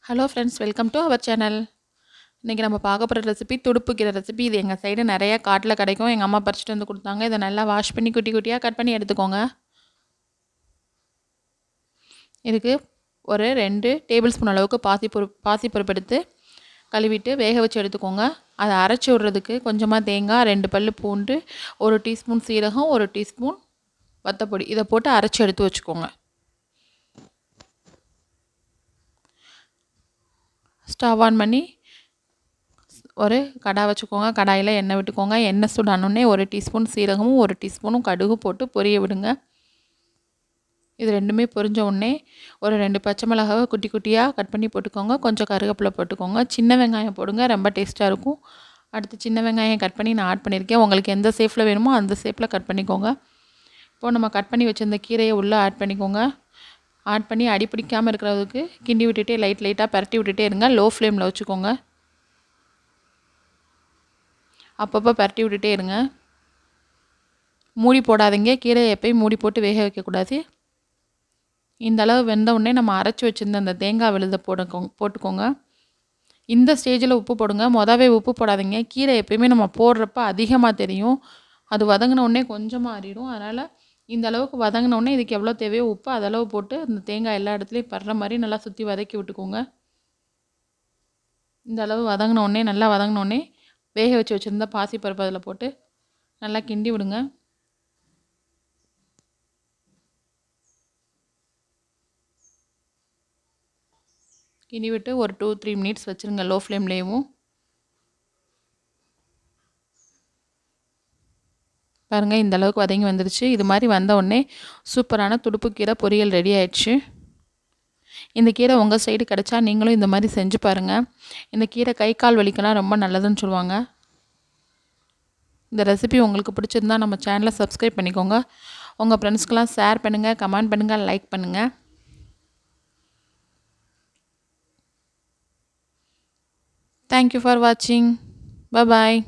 Hello friends, welcome to our channel. இன்றைக்கி நம்ம பார்க்க போகிற ரெசிபி துடுப்பு கீரை ரெசிபி. இது எங்கள் சைடு நிறைய காட்டில் கிடைக்கும். எங்கள் அம்மா பறிச்சுட்டு வந்து கொடுத்தாங்க. இதை நல்லா வாஷ் பண்ணி குட்டி குட்டியாக கட் பண்ணி எடுத்துக்கோங்க. இதுக்கு ஒரு 2 டேபிள் ஸ்பூன் அளவுக்கு பாசிப்பருப்பு எடுத்து கழுவிட்டு வேக வச்சு எடுத்துக்கோங்க. அதை அரைச்சி விட்றதுக்கு கொஞ்சமாக தேங்காய், 2 பல் பூண்டு, 1 டீஸ்பூன் சீரகம், 1 டீஸ்பூன் வத்தப்பொடி இதை போட்டு அரைச்சி எடுத்து வச்சுக்கோங்க. ஸ்டவ் ஆன் பண்ணி ஒரு கடாய் வச்சுக்கோங்க. கடாயில் எண்ணெய் விட்டுக்கோங்க. எண்ணெய் சூடானோடனே 1 டீஸ்பூன் சீரகமும் 1 டீஸ்பூனும் கடுகு போட்டு பொரிய விடுங்க. இது ரெண்டுமே பொரிஞ்ச உடனே ஒரு 2 பச்சை மிளகாவை குட்டி குட்டியாக கட் பண்ணி போட்டுக்கோங்க. கொஞ்சம் கருவேப்பிலை போட்டுக்கோங்க. சின்ன வெங்காயம் போடுங்க, ரொம்ப டேஸ்ட்டாக இருக்கும். அடுத்து சின்ன வெங்காயம் கட் பண்ணி நான் ஆட் பண்ணியிருக்கேன். உங்களுக்கு எந்த ஷேப்பில் வேணுமோ அந்த ஷேப்பில் கட் பண்ணிக்கோங்க. இப்போது நம்ம கட் பண்ணி வச்சுருந்த கீரையை உள்ளே ஆட் பண்ணிக்கோங்க. ஆட் பண்ணி அடி பிடிக்காமல் இருக்கிறதுக்கு கிண்டி விட்டுட்டே லைட்டாக பரட்டி விட்டுட்டே இருங்க. லோ ஃப்ளேமில் வச்சுக்கோங்க. அப்பப்போ பரட்டி விட்டுட்டே இருங்க. மூடி போடாதீங்க. கீரையை எப்போயும் மூடி போட்டு வேக வைக்கக்கூடாது. இந்த அளவு வெந்த உடனே நம்ம அரைச்சி வச்சுருந்த அந்த தேங்காய் விழுதை போட்டுக்கோங்க. இந்த ஸ்டேஜில் உப்பு போடுங்க. மொதவே உப்பு போடாதீங்க. கீரை எப்போயுமே நம்ம போடுறப்ப அதிகமாக தெரியும். அது வதங்கின உடனே கொஞ்சமாக ஆறிடும். அதனால் இந்த அளவுக்கு வதங்கின உடனே இதுக்கு எவ்வளோ தேவையோ உப்பு அதளவு போட்டு அந்த தேங்காய் எல்லா இடத்துலையும் படுற மாதிரி நல்லா சுற்றி வதக்கி விட்டுக்கோங்க. இந்த அளவு வதங்கின உடனே நல்லா வதங்கின உடனே வேக வச்சு வச்சுருந்த பாசிப்பருப்பு அதில் போட்டு நல்லா கிண்டி விடுங்க. கிண்டி விட்டு ஒரு 2-3 மினிட்ஸ் வச்சுருங்க லோ ஃப்ளேம்லேயும். பாருங்கள், இந்த அளவுக்கு வதங்கி வந்துருச்சு. இது மாதிரி வந்த உடனே சூப்பரான துடுப்பு கீரை பொரியல் ரெடி ஆயிடுச்சு. இந்த கீரை உங்கள் சைடு கிடச்சா நீங்களும் இந்த மாதிரி செஞ்சு பாருங்கள். இந்த கீரை கை கால் வலிக்கெல்லாம் ரொம்ப நல்லதுன்னு சொல்லுவாங்க. இந்த ரெசிபி உங்களுக்கு பிடிச்சிருந்தா நம்ம சேனலை சப்ஸ்கிரைப் பண்ணிக்கோங்க. உங்கள் ஃப்ரெண்ட்ஸ்க்கெலாம் ஷேர் பண்ணுங்கள், கமெண்ட் பண்ணுங்கள், லைக் பண்ணுங்கள். தேங்க்யூ ஃபார் வாட்சிங். Bye bye.